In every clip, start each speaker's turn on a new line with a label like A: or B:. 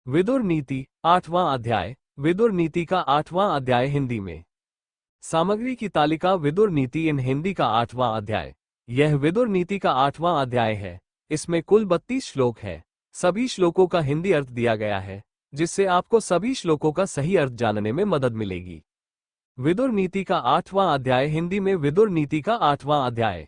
A: विदुर नीति, 8वां अध्याय। विदुर नीति का 8वां अध्याय हिंदी में। सामग्री की तालिका। विदुर नीति इन हिंदी का 8वां अध्याय। यह विदुर नीति का 8वां अध्याय है। इसमें कुल 32 श्लोक है। सभी श्लोकों का हिंदी अर्थ दिया गया है, जिससे आपको सभी श्लोकों का सही अर्थ जानने में मदद मिलेगी। विदुर नीति का 8वां अध्याय हिंदी में। विदुर नीति का 8वां अध्याय।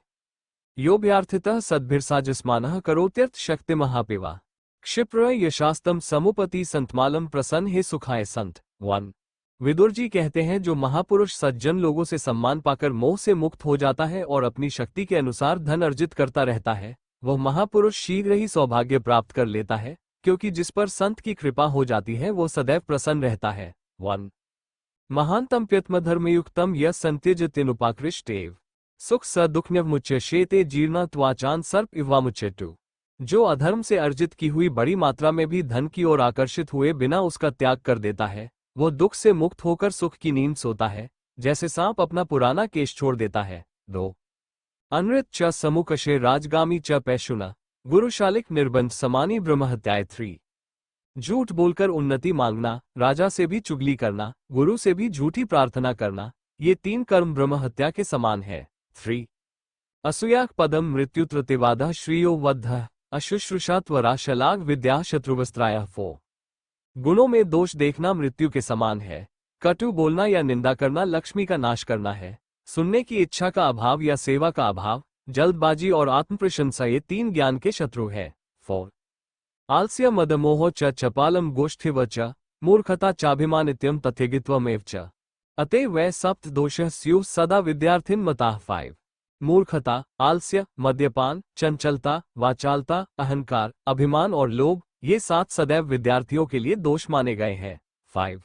A: योऽभ्यर्थितः सद्भिर्साजस्मानः करोत्यर्थ शक्ति महापिवा क्षिप्र यशास्तम समुपति संतमालम प्रसन्न हे सुखाय संत। 1। विदुर जी कहते हैं, जो महापुरुष सज्जन लोगों से सम्मान पाकर मोह से मुक्त हो जाता है और अपनी शक्ति के अनुसार धन अर्जित करता रहता है, वह महापुरुष शीघ्र ही सौभाग्य प्राप्त कर लेता है, क्योंकि जिस पर संत की कृपा हो जाती है वो सदैव प्रसन्न रहता है। 1। महानतम प्यत्मधर्मयुक्तम यह संत्यजत्यनुपाकृष्टेव सुख स दुःखन्यवमुच्यशेते जीर्णा त्वाचान सर्प इवामुच्यतु। जो अधर्म से अर्जित की हुई बड़ी मात्रा में भी धन की ओर आकर्षित हुए बिना उसका त्याग कर देता है, वो दुख से मुक्त होकर सुख की नींद सोता है, जैसे सांप अपना पुराना केश छोड़ देता है। 2। अनृत च समुकशे राजगामी च पैशुना गुरुशालिक निर्बंध समानी ब्रह्महत्याय। 3। झूठ बोलकर उन्नति मांगना, राजा से भी चुगली करना, गुरु से भी झूठी प्रार्थना करना, ये 3 कर्म ब्रह्महत्या के समान है। 3। असूयाक पदम मृत्युत्रतिवादः श्रियो वद्धः अशुश्रूषात्वराशलाग विद्या शत्रुवस्त्रायः। 4। गुणों में दोष देखना मृत्यु के समान है। कटु बोलना या निंदा करना लक्ष्मी का नाश करना है। सुनने की इच्छा का अभाव या सेवा का अभाव, जल्दबाजी और आत्मप्रशंसा ये 3 ज्ञान के शत्रु है। 4। आलस्य मदमोह च चपालम गोष्ठिव च मूर्खता चाभिमानित्यम तथ्यगित्वमेव च अते वै सप्त दोषः स्युः सदा विद्यार्थिन मताः। 5। मूर्खता, आलस्य, मद्यपान, चंचलता, वाचालता, अहंकार, अभिमान और लोभ, ये 7 सदैव विद्यार्थियों के लिए दोष माने गए हैं। 5।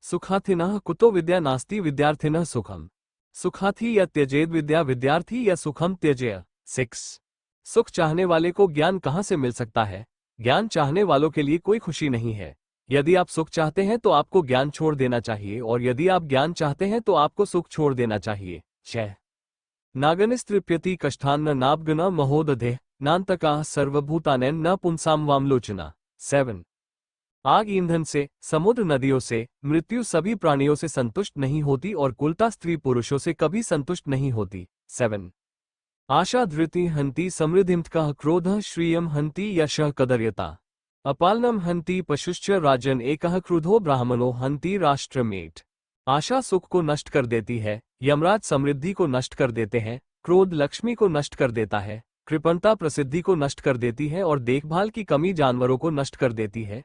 A: सुखाथिनः कुतो विद्या नास्ति विद्यार्थिनः सुखम सुखाथी या त्यजेद विद्या विद्यार्थी या सुखम त्यजेय। 6। सुख चाहने वाले को ज्ञान कहाँ से मिल सकता है? ज्ञान चाहने वालों के लिए कोई खुशी नहीं है। यदि आप सुख चाहते हैं तो आपको ज्ञान छोड़ देना चाहिए, और यदि आप ज्ञान चाहते हैं तो आपको सुख छोड़ देना चाहिए। 6। नागनिस्तृप्यति कष्टान्न नाब्गना महोदधे नान्तकाः सर्वभूतानेन न पुंसाम वामलोचना। 7। आग ईंधन से, समुद्र नदियों से, मृत्यु सभी प्राणियों से संतुष्ट नहीं होती और कुलता स्त्री पुरुषों से कभी संतुष्ट नहीं होती। 7। आशा धृति हंति समृद्धिमतकः क्रोधः श्रियम हंति यशः कदर्यता अपालनम हंति पशुश्च राजन एकः क्रुधो ब्राह्मणो हंति राष्ट्रमेट। आशा सुख को नष्ट कर देती है, यमराज समृद्धि को नष्ट कर देते हैं, क्रोध लक्ष्मी को नष्ट कर देता है, कृपणता प्रसिद्धि को नष्ट कर देती है और देखभाल की कमी जानवरों को नष्ट कर देती है,